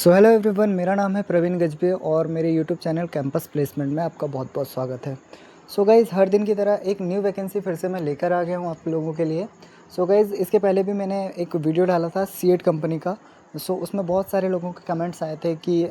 So hello everyone, मेरा नाम है प्रवीण गजबे और मेरे यूट्यूब चैनल कैंपस प्लेसमेंट में आपका बहुत बहुत स्वागत है। सो गाइज़, हर दिन की तरह एक न्यू वैकेंसी फिर से मैं लेकर आ गया हूँ आप लोगों के लिए। सो गाइज़, इसके पहले भी मैंने एक वीडियो डाला था सीएट कंपनी का। सो उसमें बहुत सारे लोगों के कमेंट्स आए थे कि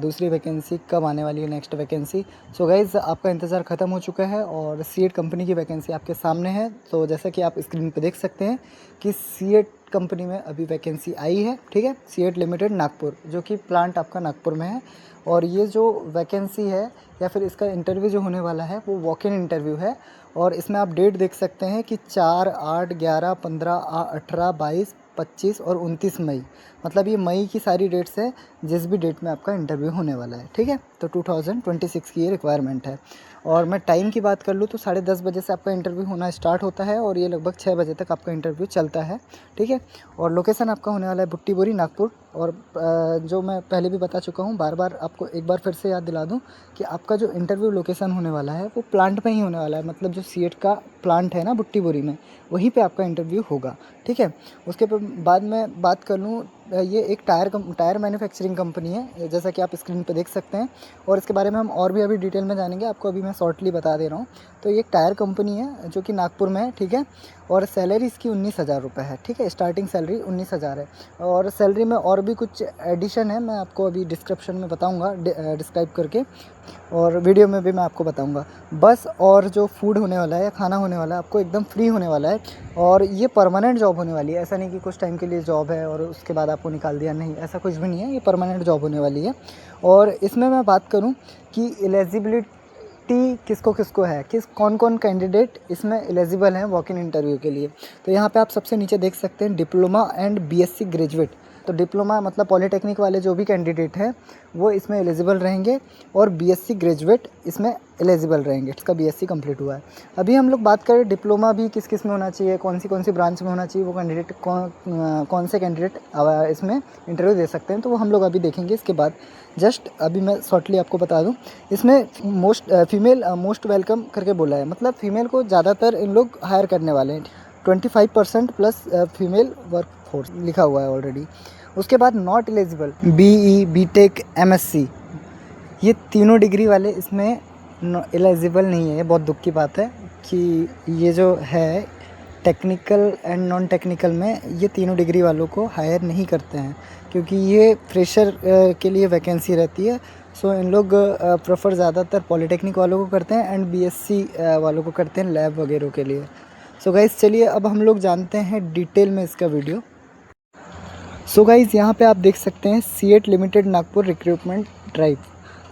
दूसरी वैकेंसी कब आने वाली है, नेक्स्ट वैकेंसी। सो गाइज़, आपका इंतज़ार ख़त्म हो चुका है और सीएट कंपनी की वैकेंसी आपके सामने है। तो जैसा कि आप स्क्रीन पर देख सकते हैं कि सीएट कंपनी में अभी वैकेंसी आई है, ठीक है। सीएट लिमिटेड नागपुर, जो कि प्लांट आपका नागपुर में है। और ये जो वैकेंसी है या फिर इसका इंटरव्यू जो होने वाला है वो वॉक इन इंटरव्यू है। और इसमें आप डेट देख सकते हैं कि 4, 8, 11, 15, 18, 22, 25 और 29 मई, मतलब ये मई की सारी डेट्स हैं जिस भी डेट में आपका इंटरव्यू होने वाला है, ठीक है। तो 2026 की ये रिक्वायरमेंट है। और मैं टाइम की बात कर लूँ तो 10:30 बजे से आपका इंटरव्यू होना स्टार्ट होता है और ये लगभग 6 बजे तक आपका इंटरव्यू चलता है, ठीक है। और लोकेशन आपका होने वाला है बुट्टी बोरी, नागपुर। और जो मैं पहले भी बता चुका हूँ, बार बार आपको एक बार फिर से याद दिला दूँ कि आपका जो इंटरव्यू लोकेशन होने वाला है वो प्लांट में ही होने वाला है। मतलब जो सीएट का प्लांट है ना बुट्टी बोरी में, वहीं पे आपका इंटरव्यू होगा, ठीक है। उसके बाद में बात कर लूँ, ये एक टायर मैन्युफैक्चरिंग कंपनी है, जैसा कि आप स्क्रीन पे देख सकते हैं। और इसके बारे में हम और भी अभी डिटेल में जानेंगे, आपको अभी मैं शॉर्टली बता दे रहा हूँ। तो ये एक टायर कंपनी है जो कि नागपुर में है, ठीक है। और सैलरी इसकी 19,000 रुपये है, ठीक है। स्टार्टिंग सैलरी 19,000 है। और सैलरी में और भी कुछ एडिशन है, मैं आपको अभी डिस्क्रिप्शन में बताऊँगा डिस्क्राइब करके, और वीडियो में भी मैं आपको बताऊंगा। बस और जो फूड होने वाला है या खाना होने वाला है आपको एकदम फ्री होने वाला है। और ये परमानेंट जॉब होने वाली है, ऐसा नहीं कि कुछ टाइम के लिए जॉब है और उसके बाद आपको निकाल दिया, नहीं, ऐसा कुछ भी नहीं है। ये परमानेंट जॉब होने वाली है। और इसमें मैं बात करूँ कि एलिजिबिलिटी किसको किसको है, कौन कौन कैंडिडेट इसमें एलिजिबल हैं वॉक इन इंटरव्यू के लिए। तो यहाँ पे आप सबसे नीचे देख सकते हैं डिप्लोमा एंड बीएससी ग्रेजुएट। तो डिप्लोमा मतलब पॉलीटेक्निक वाले जो भी कैंडिडेट हैं वो इसमें एलिजिबल रहेंगे, और बीएससी ग्रेजुएट इसमें एलिजिबल रहेंगे, इसका बीएससी कंप्लीट हुआ है। अभी हम लोग बात करें डिप्लोमा भी किस किस में होना चाहिए, कौन सी ब्रांच में होना चाहिए, वो कैंडिडेट कौन से कैंडिडेट इसमें इंटरव्यू दे सकते हैं, तो वो हम लोग अभी देखेंगे इसके बाद। जस्ट अभी मैं शॉर्टली आपको बता दूं, इसमें फीमेल मोस्ट वेलकम करके बोला है, मतलब फीमेल को ज़्यादातर इन लोग हायर करने वाले हैं। 25% प्लस फीमेल वर्क फोर्स लिखा हुआ है ऑलरेडी। उसके बाद not eligible BE, BTech, MSc, ये तीनों डिग्री वाले इसमें एलिजिबल नहीं है। ये बहुत दुख की बात है कि ये जो है टेक्निकल एंड नॉन टेक्निकल में ये तीनों डिग्री वालों को हायर नहीं करते हैं, क्योंकि ये फ्रेशर के लिए वैकेंसी रहती है। सो इन लोग प्रेफर ज़्यादातर पॉलीटेक्निक वालों को करते हैं एंड बीएससी वालों को करते हैं लैब वगैरह के लिए। सो गाइस, चलिए अब हम लोग जानते हैं डिटेल में इसका वीडियो। सो गाइज़, यहाँ पे आप देख सकते हैं CEAT limited Nagpur recruitment drive.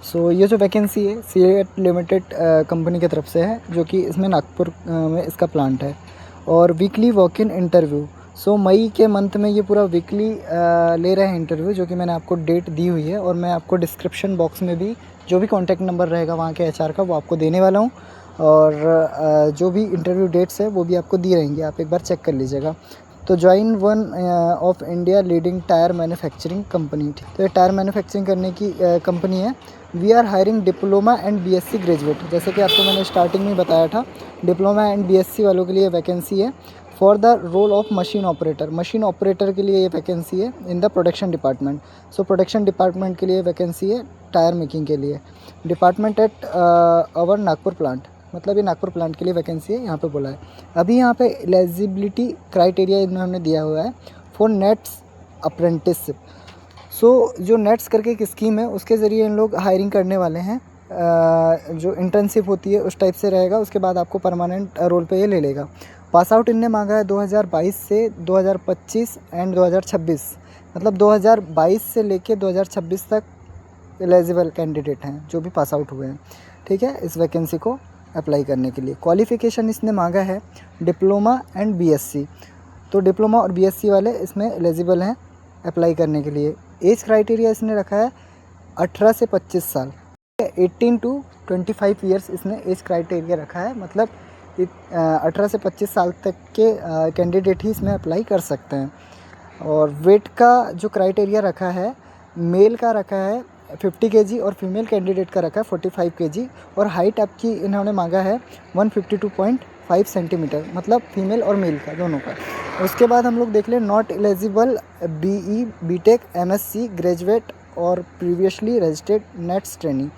So ये जो वैकेंसी है सीएट लिमिटेड कंपनी की तरफ से है, जो कि इसमें नागपुर में इसका प्लांट है। और वीकली वॉक इन इंटरव्यू, सो मई के मंथ में ये पूरा वीकली ले रहे हैं इंटरव्यू, जो कि मैंने आपको डेट दी हुई है। और मैं आपको डिस्क्रिप्शन बॉक्स में भी जो भी कॉन्टैक्ट नंबर रहेगा वहाँ के एचआर का, वो आपको देने वाला हूँ। और जो भी इंटरव्यू डेट्स है वो भी आपको दी रहेंगी, आप एक बार चेक कर लीजिएगा। तो join one of India leading tyre manufacturing company, तो ये टायर मैन्युफैक्चरिंग करने की कंपनी है। We are hiring diploma and BSc graduate, जैसे कि आपको मैंने स्टार्टिंग में बताया था, डिप्लोमा एंड बीएससी वालों के लिए वैकेंसी है। For the role of machine operator, machine operator के लिए ये वैकेंसी है in the production department. So production department के लिए वैकेंसी है, टायर मेकिंग के लिए। Department at our Nagpur plant, मतलब ये नागपुर प्लांट के लिए वैकेंसी है, यहाँ पे बोला है। अभी यहाँ पे एलिजिबिलिटी क्राइटेरिया इन्होंने दिया हुआ है फॉर नेट्स अप्रेंटिसशिप। सो जो नेट्स करके एक स्कीम है, उसके ज़रिए इन लोग हायरिंग करने वाले हैं। जो इंटर्नशिप होती है उस टाइप से रहेगा, उसके बाद आपको परमानेंट रोल पे ये ले लेगा। पास आउट इनने मांगा है 2022 से 2025 एंड 2026, मतलब 2022 से लेके 2026 तक एलिजिबल कैंडिडेट हैं जो भी पास आउट हुए हैं, ठीक है, इस वैकेंसी को अप्लाई करने के लिए। क्वालिफ़िकेशन इसने मांगा है डिप्लोमा एंड बीएससी, तो डिप्लोमा और बीएससी वाले इसमें एलिजिबल हैं अप्लाई करने के लिए। एज क्राइटेरिया इसने रखा है 18 से 25 साल, 18 टू 25 ईयर्स इसने एज क्राइटेरिया रखा है, मतलब 18 से 25 साल तक के कैंडिडेट ही इसमें अप्लाई कर सकते हैं। और वेट का जो क्राइटेरिया रखा है, मेल का रखा है 50 kg और फीमेल कैंडिडेट का रखा है 45 kg। और हाइट आपकी इन्होंने मांगा है 152.5 सेंटीमीटर, मतलब फीमेल और मेल का दोनों का। उसके बाद हम लोग देख लें not eligible BE, BTech, MSc graduate और प्रीवियसली रजिस्टर्ड नेट्स ट्रेनी।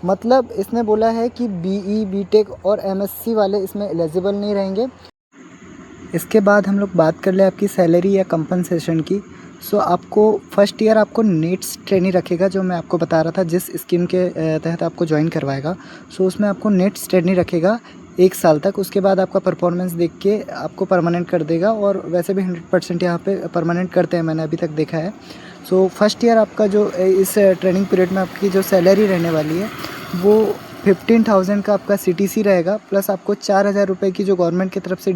मतलब इसने बोला है कि BE BTech और MSc वाले इसमें एलिजिबल नहीं रहेंगे। इसके बाद हम लोग बात कर ले आपकी सैलरी या कंपनसेशन की। सो आपको फर्स्ट ईयर आपको नेट्स ट्रेनी रखेगा, जो मैं आपको बता रहा था जिस स्कीम के तहत आपको ज्वाइन करवाएगा। सो उसमें आपको नेट्स ट्रेनी रखेगा 1 साल तक। उसके बाद आपका परफॉर्मेंस देख के आपको परमानेंट कर देगा, और वैसे भी 100% यहाँ पे परमानेंट करते हैं, मैंने अभी तक देखा है। सो फर्स्ट ईयर आपका जो इस ट्रेनिंग पीरियड में आपकी जो सैलरी रहने वाली है वो 15,000 का आपका CTC रहेगा, प्लस आपको 4,000 रुपये की जो गवर्नमेंट की तरफ से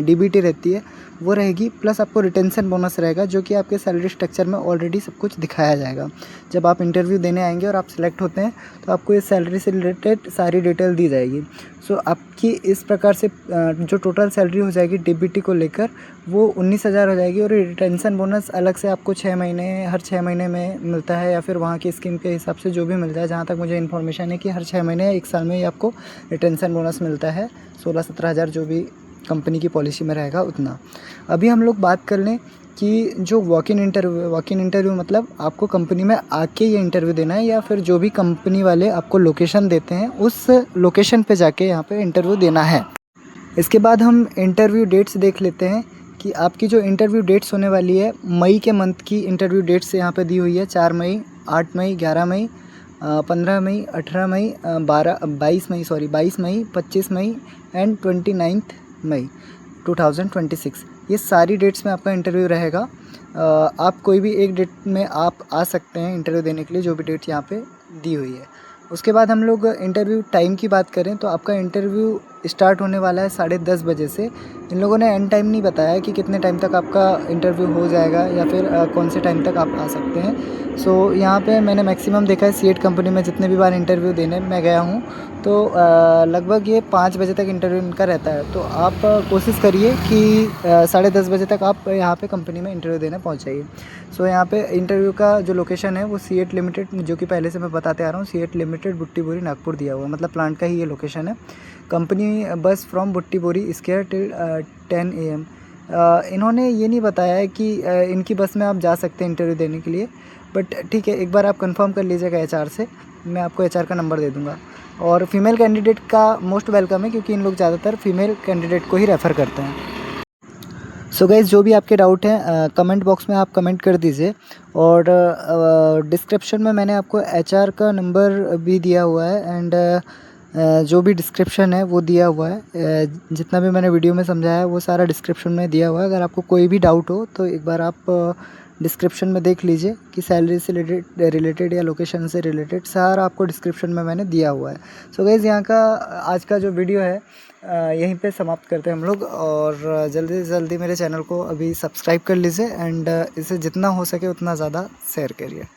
DBT रहती है वो रहेगी, प्लस आपको रिटेंशन बोनस रहेगा, जो कि आपके सैलरी स्ट्रक्चर में ऑलरेडी सब कुछ दिखाया जाएगा। जब आप इंटरव्यू देने आएंगे और आप सिलेक्ट होते हैं तो आपको इस सैलरी से रिलेटेड सारी डिटेल दी जाएगी। सो आपकी इस प्रकार से जो टोटल सैलरी हो जाएगी DBT को लेकर वो 19,000 हो जाएगी, और रिटेंशन बोनस अलग से आपको 6 महीने हर 6 महीने में मिलता है, या फिर वहाँ की स्कीम के हिसाब से जो भी मिल जाए। जहाँ तक मुझे इन्फॉर्मेशन है कि हर 6 महीने या 1 साल में ही आपको रिटेंशन बोनस मिलता है, 16-17 हज़ार जो भी कंपनी की पॉलिसी में रहेगा उतना। अभी हम लोग बात कर लें कि जो वॉक इन इंटरव्यू मतलब आपको कंपनी में आके ये इंटरव्यू देना है, या फिर जो भी कंपनी वाले आपको लोकेशन देते हैं उस लोकेशन पे जाके यहाँ पे इंटरव्यू देना है। इसके बाद हम इंटरव्यू डेट्स देख लेते हैं कि आपकी जो इंटरव्यू डेट्स होने वाली है, मई के मंथ की इंटरव्यू डेट्स यहाँ पे दी हुई है। 4 मई, 8 मई, 11 मई, 15 मई, 18 मई, 22 मई, 25 मई एंड 29 मई 2026। ये सारी डेट्स में आपका इंटरव्यू रहेगा। आप कोई भी एक डेट में आप आ सकते हैं इंटरव्यू देने के लिए, जो भी डेट यहाँ पे दी हुई है। उसके बाद हम लोग इंटरव्यू टाइम की बात करें तो आपका इंटरव्यू स्टार्ट होने वाला है 10:30 बजे से। इन लोगों ने एंड टाइम नहीं बताया कि कितने टाइम तक आपका इंटरव्यू हो जाएगा, या फिर कौन से टाइम तक आप आ सकते हैं। सो यहाँ पे मैंने मैक्सिमम देखा है सीएट कंपनी में जितने भी बार इंटरव्यू देने मैं गया हूँ, तो लगभग ये 5 बजे तक इंटरव्यू इनका रहता है। तो आप कोशिश करिए कि 10:30 बजे तक आप यहाँ पे कंपनी में इंटरव्यू देने पहुँच जाइए। सो यहाँ पे इंटरव्यू का जो लोकेशन है वो सीएट लिमिटेड, जो कि पहले से मैं बताते आ रहा हूँ, सीएट लिमिटेड बुट्टीबोरी नागपुर दिया हुआ, मतलब प्लांट का ही ये लोकेशन है। कंपनी बस from Butibori square till 10 AM। इन्होंने ये नहीं बताया है कि इनकी बस में आप जा सकते हैं इंटरव्यू देने के लिए, बट ठीक है, एक बार आप कंफर्म कर लीजिएगा HR से। मैं आपको HR का नंबर दे दूँगा। और फीमेल कैंडिडेट का मोस्ट वेलकम है, क्योंकि इन लोग ज़्यादातर फीमेल कैंडिडेट को ही रेफ़र करते हैं। सो गाइज़, जो भी आपके डाउट हैं कमेंट बॉक्स में आप कमेंट कर दीजिए, और डिस्क्रिप्शन में मैंने आपको HR का नंबर भी दिया हुआ है, एंड जो भी डिस्क्रिप्शन है वो दिया हुआ है। जितना भी मैंने वीडियो में समझाया है वो सारा डिस्क्रिप्शन में दिया हुआ है। अगर आपको कोई भी डाउट हो तो एक बार आप डिस्क्रिप्शन में देख लीजिए कि सैलरी से रिलेटेड या लोकेशन से रिलेटेड सारा आपको डिस्क्रिप्शन में मैंने दिया हुआ है। सो गाइज़, यहाँ का आज का जो वीडियो है यहीं पे समाप्त करते हैं हम लोग, और जल्दी से जल्दी मेरे चैनल को अभी सब्सक्राइब कर लीजिए, एंड इसे जितना हो सके उतना ज़्यादा शेयर करिए।